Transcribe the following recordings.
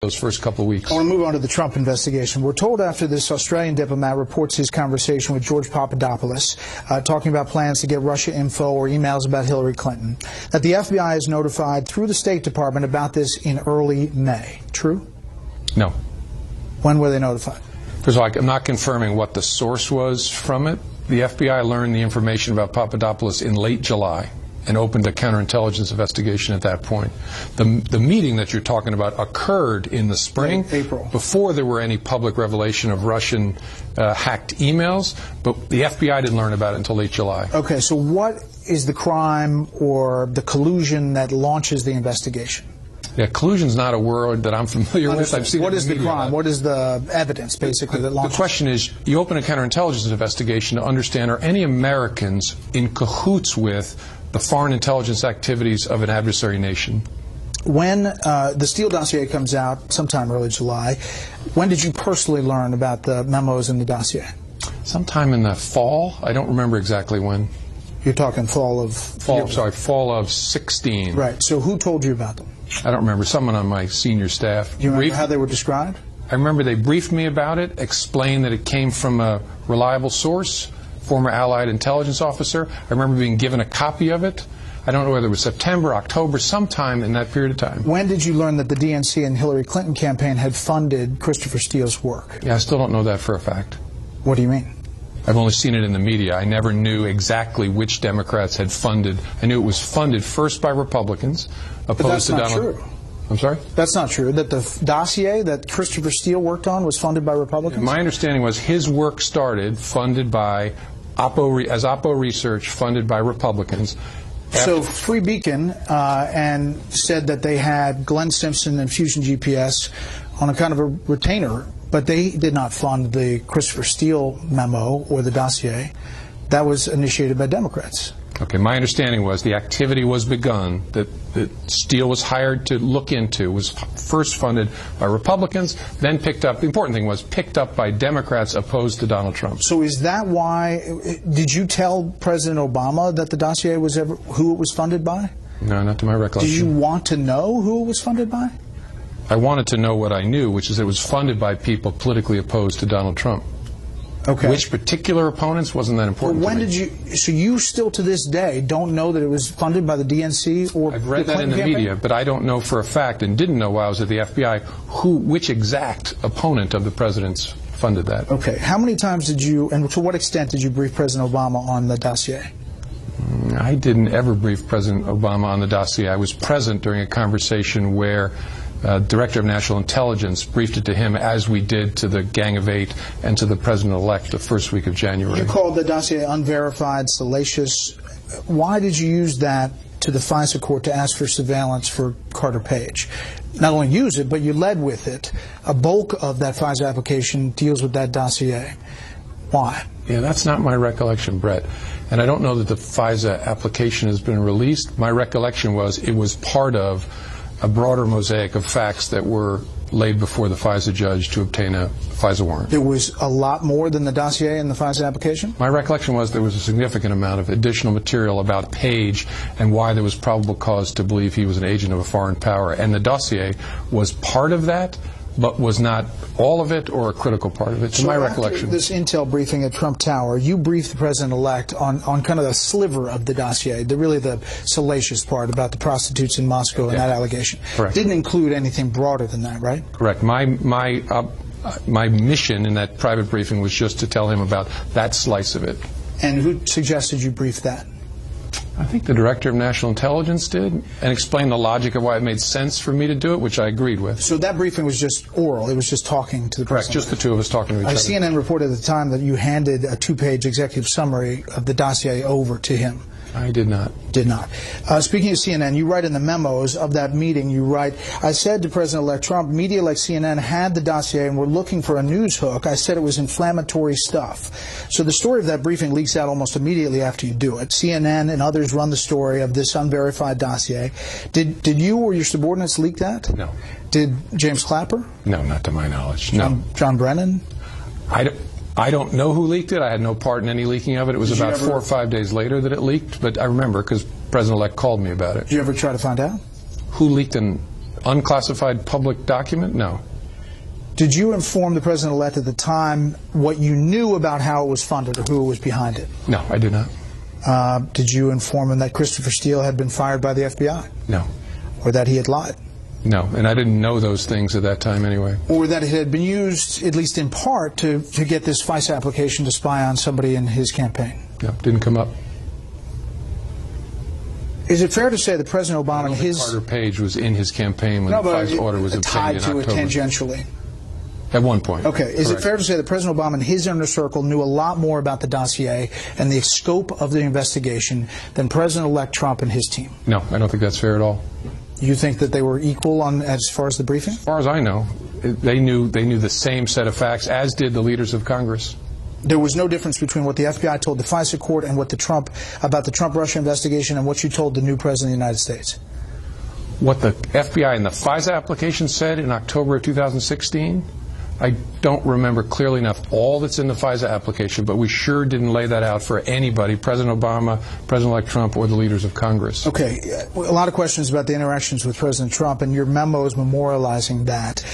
those first couple of weeks. I want to move on to the Trump investigation. We're told after this Australian diplomat reports his conversation with George Papadopoulos, talking about plans to get Russia info or emails about Hillary Clinton, that the FBI is notified through the State Department about this in early May. True? No. When were they notified? First of all, I'm not confirming what the source was from it. The FBI learned the information about Papadopoulos in late July and opened a counterintelligence investigation at that point. The meeting that you're talking about occurred in the spring, April, before there were any public revelation of Russian hacked emails, but the FBI didn't learn about it until late July. Okay, so what is the crime or the collusion that launches the investigation? Yeah, collusion's not a word that I'm familiar with. I've seen what it is in the crime? What is the evidence, basically, that launches? The question is, you open a counterintelligence investigation to understand, are any Americans in cahoots with the foreign intelligence activities of an adversary nation? When the Steele dossier comes out, sometime early July, when did you personally learn about the memos in the dossier? Sometime in the fall. I don't remember exactly when. You're talking fall of... Fall of 16. Right. So who told you about them? I don't remember. Someone on my senior staff. Do you remember how they were described? I remember they briefed me about it, explained that it came from a reliable source, former Allied intelligence officer. I remember being given a copy of it. I don't know whether it was September, October, sometime in that period of time. When did you learn that the DNC and Hillary Clinton campaign had funded Christopher Steele's work? Yeah, I still don't know that for a fact. What do you mean? I've only seen it in the media. I never knew exactly which Democrats had funded. I knew it was funded first by Republicans, opposed to Donald. But that's not true. I'm sorry? That's not true. That the dossier that Christopher Steele worked on was funded by Republicans? My understanding was his work started funded by Oppo Research, funded by Republicans. So Free Beacon and said that they had Glenn Simpson and Fusion GPS on a kind of a retainer, but they did not fund the Christopher Steele memo or the dossier. That was initiated by Democrats. Okay, my understanding was the activity was begun, that Steele was hired to look into, was first funded by Republicans, then picked up, the important thing was picked up by Democrats opposed to Donald Trump. So is that why, did you tell President Obama that the dossier was who it was funded by? No, not to my recollection. Did you want to know who it was funded by? I wanted to know what I knew, which is that it was funded by people politically opposed to Donald Trump. Okay. Which particular opponents wasn't that important when to me. did you, so you still to this day don't know that it was funded by the DNC or I've read that in the media, but I don't know for a fact and didn't know while I was at the FBI which exact opponent of the president's funded that. Okay. How many times did you, and to what extent did you brief President Obama on the dossier? I didn't ever brief President Obama on the dossier. I was present during a conversation where Director of National Intelligence briefed it to him, as we did to the Gang of Eight and to the President-elect the first week of January. You called the dossier unverified, salacious. Why did you use that to the FISA court to ask for surveillance for Carter Page? Not only use it, but you led with it. A bulk of that FISA application deals with that dossier. Why? Yeah, that's not my recollection, Brett. And I don't know that the FISA application has been released. My recollection was it was part of a broader mosaic of facts that were laid before the FISA judge to obtain a FISA warrant. There was a lot more than the dossier in the FISA application? My recollection was there was a significant amount of additional material about Page and why there was probable cause to believe he was an agent of a foreign power. And the dossier was part of that, but was not all of it or a critical part of it, to my recollection. After this intel briefing at Trump Tower, you briefed the president-elect on kind of the sliver of the dossier, really the salacious part about the prostitutes in Moscow and that allegation. Correct. Didn't include anything broader than that, right? Correct. My mission in that private briefing was just to tell him about that slice of it. And who suggested you brief that? I think the Director of National Intelligence did, and explained the logic of why it made sense for me to do it, which I agreed with. So that briefing was just oral. It was just talking to the president. Correct, just the two of us talking to each other. CNN reported at the time that you handed a 2-page executive summary of the dossier over to him. I did not. Did not. Speaking of CNN, you write in the memos of that meeting, you write, I said to President-elect Trump, media like CNN had the dossier and were looking for a news hook. I said it was inflammatory stuff. So the story of that briefing leaks out almost immediately after you do it. CNN and others run the story of this unverified dossier. Did you or your subordinates leak that? No. Did James Clapper? No, not to my knowledge. No. John Brennan? I don't know who leaked it. I had no part in any leaking of it. It was about 4 or 5 days later that it leaked, but I remember because President-elect called me about it. Did you ever try to find out? Who leaked and Unclassified public document? No. Did you inform the president-elect at the time what you knew about how it was funded or who was behind it? No, I did not. Did you inform him that Christopher Steele had been fired by the FBI? No. Or that he had lied? No, and I didn't know those things at that time anyway. Or that it had been used, at least in part, to get this FISA application to spy on somebody in his campaign? No, didn't come up. Is it fair to say that President Obama and his... Carter Page was in his campaign when the FISA order was obtained in October. Tied to it tangentially? At one point. Okay. Is Correct. it fair to say that President Obama and his inner circle knew a lot more about the dossier and the scope of the investigation than President-elect Trump and his team? No, I don't think that's fair at all. You think that they were equal on as far as the briefing? As far as I know, they knew the same set of facts, as did the leaders of Congress. There was no difference between what the FBI told the FISA court and what about the Trump-Russia investigation and what you told the new President of the United States? What the FBI and the FISA application said in October of 2016, I don't remember clearly enough all that's in the FISA application, but we sure didn't lay that out for anybody, President Obama, President-elect Trump, or the leaders of Congress. Okay. A lot of questions about the interactions with President Trump, and your memo is memorializing that.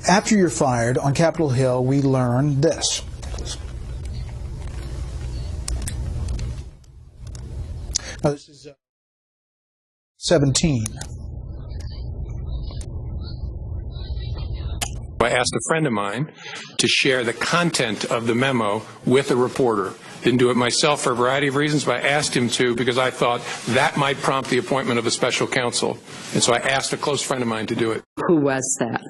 After you're fired on Capitol Hill, we learned this. Now, this is 17. I asked a friend of mine to share the content of the memo with a reporter. Didn't do it myself for a variety of reasons, but I asked him to because I thought that might prompt the appointment of a special counsel. And so I asked a close friend of mine to do it. Who was that?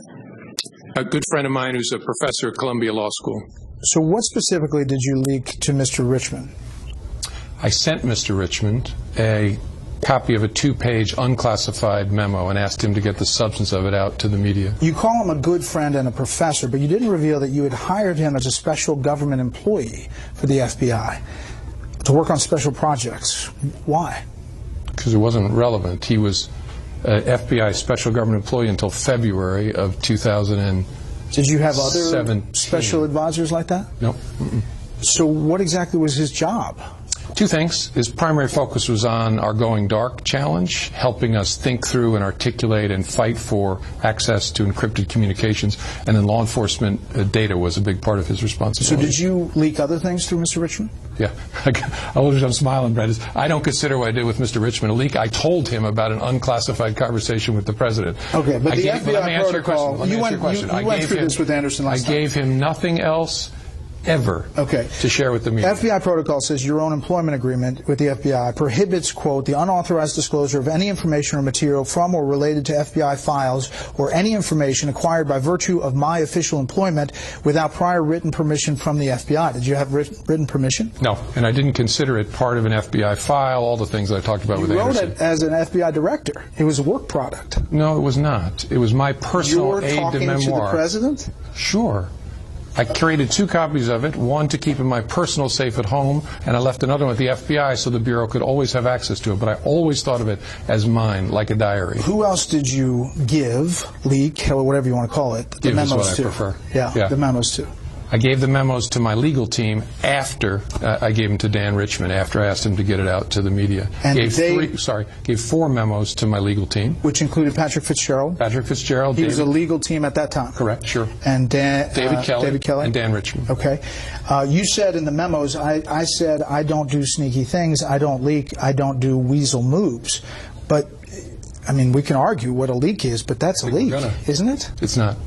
A good friend of mine who's a professor at Columbia Law School. So what specifically did you leak to Mr. Richmond? I sent Mr. Richmond a copy of a 2-page unclassified memo and asked him to get the substance of it out to the media. You call him a good friend and a professor, but you didn't reveal that you had hired him as a special government employee for the FBI to work on special projects. Why? Because it wasn't relevant. He was an FBI special government employee until February of 2017. Did you have other special advisors like that? No. So what exactly was his job? Two things. His primary focus was on our Going Dark challenge, helping us think through and articulate and fight for access to encrypted communications. And then law enforcement data was a big part of his responsibility. So did you leak other things through Mr. Richmond? Yeah. I'm smiling, Brett. I don't consider what I did with Mr. Richmond a leak. I told him about an unclassified conversation with the president. Okay, but the FBI protocol, you went through this with Anderson last time. I gave him nothing else ever to share with the media. FBI protocol says your own employment agreement with the FBI prohibits, quote, the unauthorized disclosure of any information or material from or related to FBI files or any information acquired by virtue of my official employment without prior written permission from the FBI. Did you have written permission? No, and I didn't consider it part of an FBI file, all the things I talked about with Anderson. You wrote it as an FBI director. It was a work product. No, it was not. It was my personal aide de memoir. You're talking to the president? Sure. I created 2 copies of it, one to keep in my personal safe at home, and I left another one with the FBI so the Bureau could always have access to it. But I always thought of it as mine, like a diary. Who else did you give, leak, or whatever you want to call it, the give memos is what to? I prefer. Yeah, the memos to. I gave the memos to my legal team after I gave them to Dan Richmond, after I asked him to get it out to the media. And gave 4 memos to my legal team. Which included Patrick Fitzgerald? Patrick Fitzgerald. He was a legal team at that time? Correct, sure. And David Kelly. And Dan Richmond. Okay. You said in the memos, I said, I don't do sneaky things, I don't leak, I don't do weasel moves. But, I mean, we can argue what a leak is, but that's a leak, isn't it? It's not.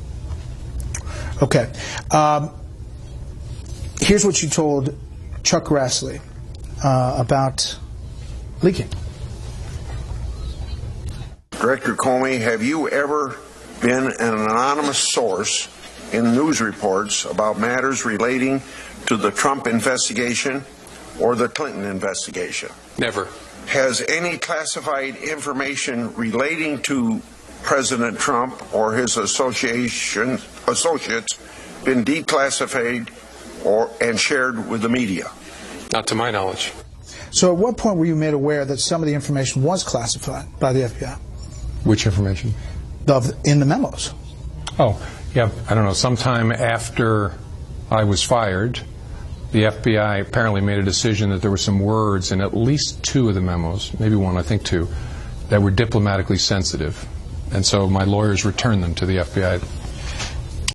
Okay. Here's what you told Chuck Grassley about leaking. Director Comey, have you ever been an anonymous source in news reports about matters relating to the Trump investigation or the Clinton investigation? Never. Has any classified information relating to President Trump or his associates been declassified and shared with the media? Not to my knowledge. So at what point were you made aware that some of the information was classified by the FBI? Which information? In the memos. Oh, yeah, I don't know. Sometime after I was fired, the FBI apparently made a decision that there were some words in at least 2 of the memos, maybe 1, I think 2, that were diplomatically sensitive. And so my lawyers returned them to the FBI